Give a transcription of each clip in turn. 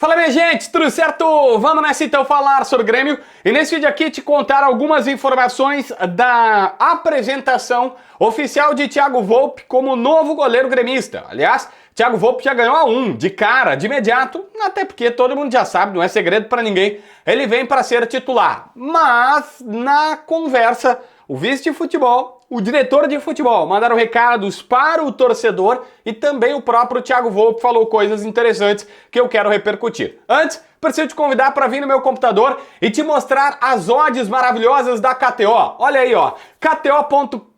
Fala, minha gente, tudo certo? Vamos nessa então falar sobre o Grêmio e nesse vídeo aqui te contar algumas informações da apresentação oficial de Thiago Volpi como novo goleiro gremista. Aliás, Thiago Volpi já ganhou a 1 de cara, de imediato, até porque todo mundo já sabe, não é segredo para ninguém, ele vem para ser titular. Mas na conversa, o vice de futebol, o diretor de futebol mandaram recados para o torcedor e também o próprio Thiago Volpi falou coisas interessantes que eu quero repercutir. Antes, preciso te convidar para vir no meu computador e te mostrar as odds maravilhosas da KTO. Olha aí, ó, kto.bet.br.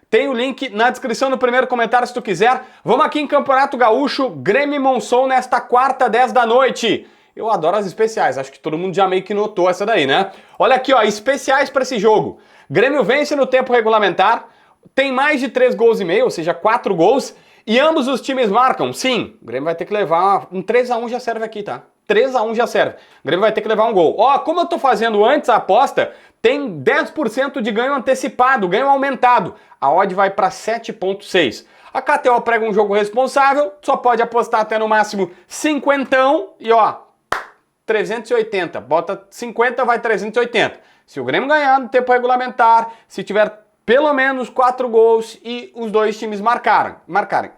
Tem o link na descrição no primeiro comentário se tu quiser. Vamos aqui em Campeonato Gaúcho, Grêmio e Monson nesta quarta, 10 da noite. Eu adoro as especiais, acho que todo mundo já meio que notou essa daí, né? Olha aqui, ó, especiais para esse jogo. Grêmio vence no tempo regulamentar, tem mais de 3 gols e meio, ou seja, 4 gols, e ambos os times marcam. Sim, o Grêmio vai ter que levar um 3-1 já serve aqui, tá? 3-1 já serve. O Grêmio vai ter que levar um gol. Ó, como eu tô fazendo antes a aposta, tem 10% de ganho antecipado, ganho aumentado. A odd vai para 7,6. A KTO prega um jogo responsável, só pode apostar até no máximo 50 e ó, 380. Bota 50, vai 380. Se o Grêmio ganhar no tempo regulamentar, se tiver pelo menos 4 gols e os dois times marcarem.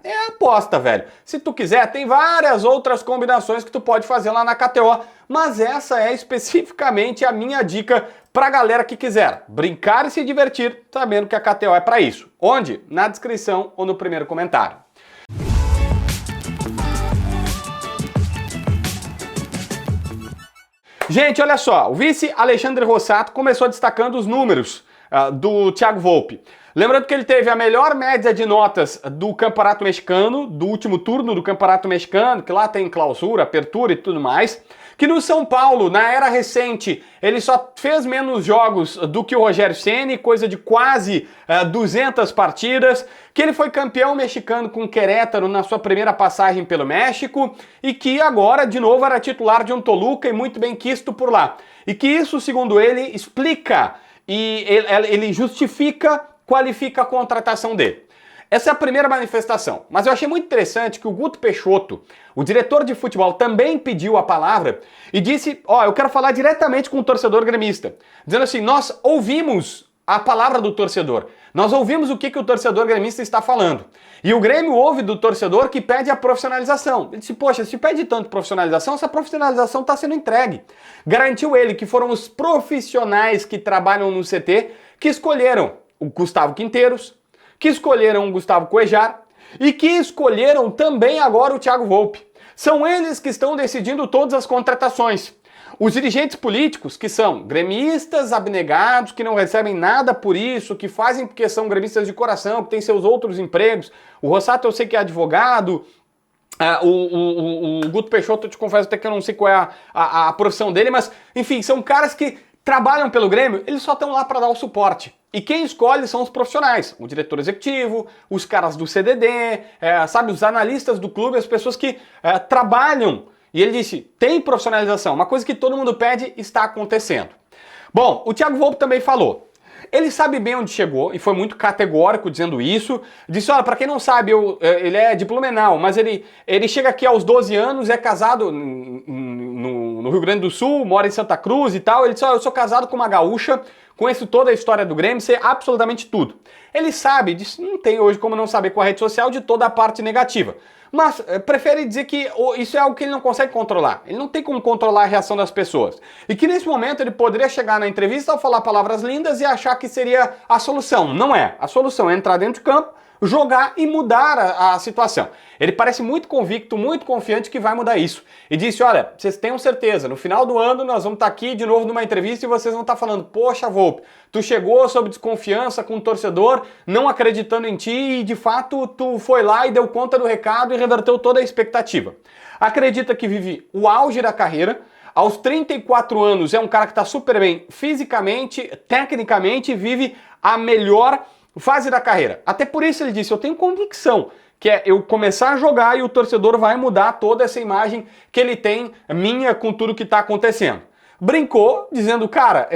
É a aposta, velho. Se tu quiser, tem várias outras combinações que tu pode fazer lá na KTO, mas essa é especificamente a minha dica pra galera que quiser brincar e se divertir, sabendo que a KTO é pra isso. Onde? Na descrição ou no primeiro comentário. Gente, olha só, o vice Alexandre Rossato começou destacando os números do Thiago Volpi. Lembrando que ele teve a melhor média de notas do Campeonato Mexicano, do último turno do Campeonato Mexicano, que lá tem clausura, apertura e tudo mais. Que no São Paulo, na era recente, ele só fez menos jogos do que o Rogério Ceni, coisa de quase 200 partidas, que ele foi campeão mexicano com Querétaro na sua primeira passagem pelo México e que agora, de novo, era titular de um Toluca e muito bem quisto por lá. E que isso, segundo ele, explica e ele justifica, qualifica a contratação dele. Essa é a primeira manifestação, mas eu achei muito interessante que o Guto Peixoto, o diretor de futebol, também pediu a palavra e disse, ó, eu quero falar diretamente com o torcedor gremista, dizendo assim, nós ouvimos a palavra do torcedor, nós ouvimos o que o torcedor gremista está falando. E o Grêmio ouve do torcedor que pede a profissionalização. Ele disse, poxa, se pede tanto profissionalização, essa profissionalização está sendo entregue. Garantiu ele que foram os profissionais que trabalham no CT que escolheram o Gustavo Quinteiros, que escolheram o Gustavo Cuejar e que escolheram também agora o Thiago Volpi. São eles que estão decidindo todas as contratações. Os dirigentes políticos, que são gremistas abnegados, que não recebem nada por isso, que fazem porque são gremistas de coração, que têm seus outros empregos. O Rossato eu sei que é advogado, o Guto Peixoto, eu te confesso até que eu não sei qual é a profissão dele, mas enfim, são caras que trabalham pelo Grêmio, eles só estão lá para dar o suporte. E quem escolhe são os profissionais, o diretor executivo, os caras do CDD, sabe, os analistas do clube, as pessoas que trabalham. E ele disse, tem profissionalização, uma coisa que todo mundo pede está acontecendo. Bom, o Thiago Volpi também falou. Ele sabe bem onde chegou e foi muito categórico dizendo isso. Disse, olha, para quem não sabe, ele é de Blumenau, mas ele chega aqui aos 12 anos, é casado no Rio Grande do Sul, mora em Santa Cruz e tal. Ele disse, olha, eu sou casado com uma gaúcha, conheço toda a história do Grêmio, sei absolutamente tudo. Ele sabe, disse, não tem hoje como não saber com a rede social de toda a parte negativa. Mas prefere dizer que isso é algo que ele não consegue controlar. Ele não tem como controlar a reação das pessoas. E que nesse momento ele poderia chegar na entrevista ao falar palavras lindas e achar que seria a solução. Não é. A solução é entrar dentro de campo, jogar e mudar a situação. Ele parece muito convicto, muito confiante que vai mudar isso. E disse, olha, vocês tenham certeza, no final do ano nós vamos estar aqui de novo numa entrevista e vocês vão estar falando, poxa, Volpi, tu chegou sob desconfiança com o torcedor, não acreditando em ti e de fato tu foi lá e deu conta do recado e reverteu toda a expectativa. Acredita que vive o auge da carreira, aos 34 anos é um cara que está super bem fisicamente, tecnicamente, vive a melhor fase da carreira. Até por isso ele disse, eu tenho convicção que é eu começar a jogar e o torcedor vai mudar toda essa imagem que ele tem minha com tudo que está acontecendo. brincou dizendo, cara,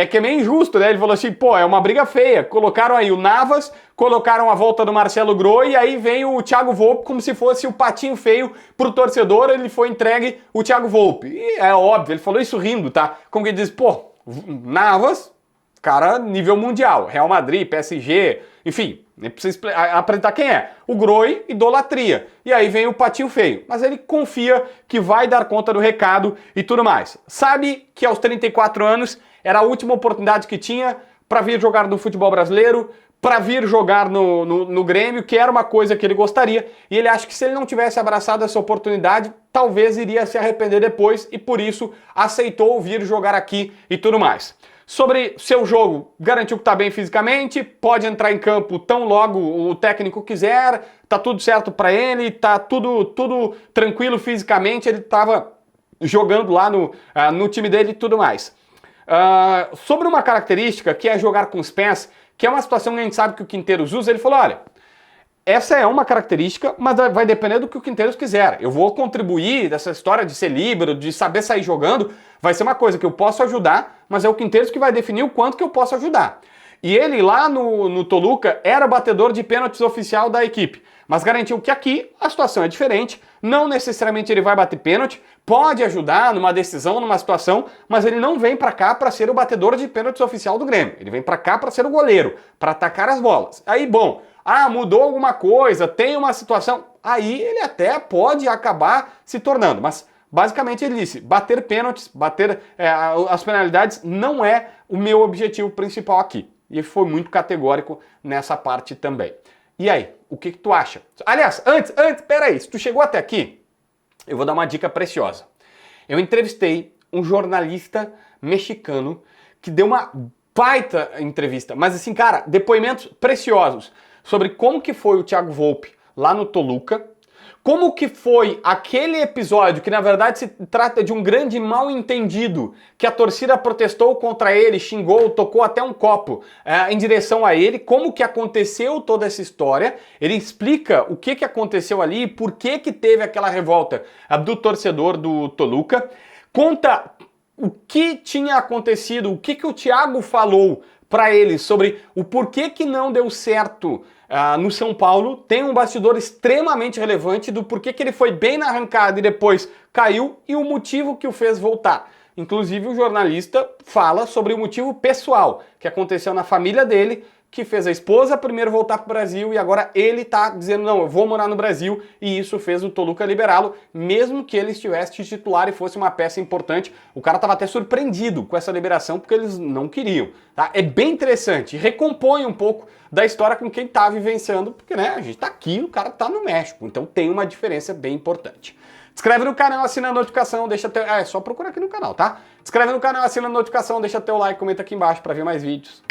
que é meio injusto, né? Ele falou assim, pô, é uma briga feia. Colocaram aí o Navas, colocaram a volta do Marcelo Groi e aí vem o Thiago Volpe como se fosse o patinho feio pro torcedor, ele foi entregue o Thiago Volpe. E é óbvio, ele falou isso rindo, tá? Como que ele diz, pô, Navas, cara, nível mundial, Real Madrid, PSG, enfim, nem precisa apresentar quem é. O Groi, idolatria. E aí vem o patinho feio. Mas ele confia que vai dar conta do recado e tudo mais. Sabe que aos 34 anos era a última oportunidade que tinha para vir jogar no futebol brasileiro, para vir jogar no Grêmio, que era uma coisa que ele gostaria. E ele acha que se ele não tivesse abraçado essa oportunidade, talvez iria se arrepender depois e por isso aceitou vir jogar aqui e tudo mais. Sobre seu jogo, garantiu que está bem fisicamente, pode entrar em campo tão logo o técnico quiser, tá tudo certo para ele, tá tudo tranquilo fisicamente, ele estava jogando lá no time dele e tudo mais. Sobre uma característica que é jogar com os pés, que é uma situação que a gente sabe que o Quinteiros usa, ele falou, olha, essa é uma característica, mas vai depender do que o Quinteiros quiser. Eu vou contribuir dessa história de ser líbero, de saber sair jogando, vai ser uma coisa que eu posso ajudar, mas é o Quinteiros que vai definir o quanto que eu posso ajudar. E ele lá no Toluca era batedor de pênaltis oficial da equipe, mas garantiu que aqui a situação é diferente, não necessariamente ele vai bater pênalti, pode ajudar numa decisão, numa situação, mas ele não vem pra cá para ser o batedor de pênaltis oficial do Grêmio, ele vem pra cá para ser o goleiro, para atacar as bolas. Aí, bom, mudou alguma coisa, tem uma situação, aí ele até pode acabar se tornando, mas basicamente ele disse, bater pênaltis, bater as penalidades não é o meu objetivo principal aqui. E ele foi muito categórico nessa parte também. E aí, o que tu acha? Aliás, antes, peraí, se tu chegou até aqui, eu vou dar uma dica preciosa. Eu entrevistei um jornalista mexicano que deu uma baita entrevista, mas assim, cara, depoimentos preciosos sobre como que foi o Thiago Volpe lá no Toluca, como que foi aquele episódio que na verdade se trata de um grande mal-entendido, que a torcida protestou contra ele, xingou, tocou até um copo em direção a ele, como que aconteceu toda essa história, ele explica o que aconteceu ali, por que teve aquela revolta do torcedor do Toluca, conta o que tinha acontecido, o que o Thiago falou para ele sobre o porquê que não deu certo no São Paulo, tem um bastidor extremamente relevante do porquê que ele foi bem na arrancada e depois caiu e o motivo que o fez voltar. Inclusive o jornalista fala sobre o motivo pessoal que aconteceu na família dele, que fez a esposa primeiro voltar para o Brasil e agora ele tá dizendo, não, eu vou morar no Brasil, e isso fez o Toluca liberá-lo, mesmo que ele estivesse de titular e fosse uma peça importante. O cara estava até surpreendido com essa liberação, porque eles não queriam. Tá? É bem interessante, recompõe um pouco da história com quem tá vivenciando, porque né, a gente tá aqui, o cara tá no México, então tem uma diferença bem importante. Inscreve no canal, assina a notificação, deixa teu... é só procurar aqui no canal, tá? Inscreve no canal, assina a notificação, deixa teu like, comenta aqui embaixo para ver mais vídeos.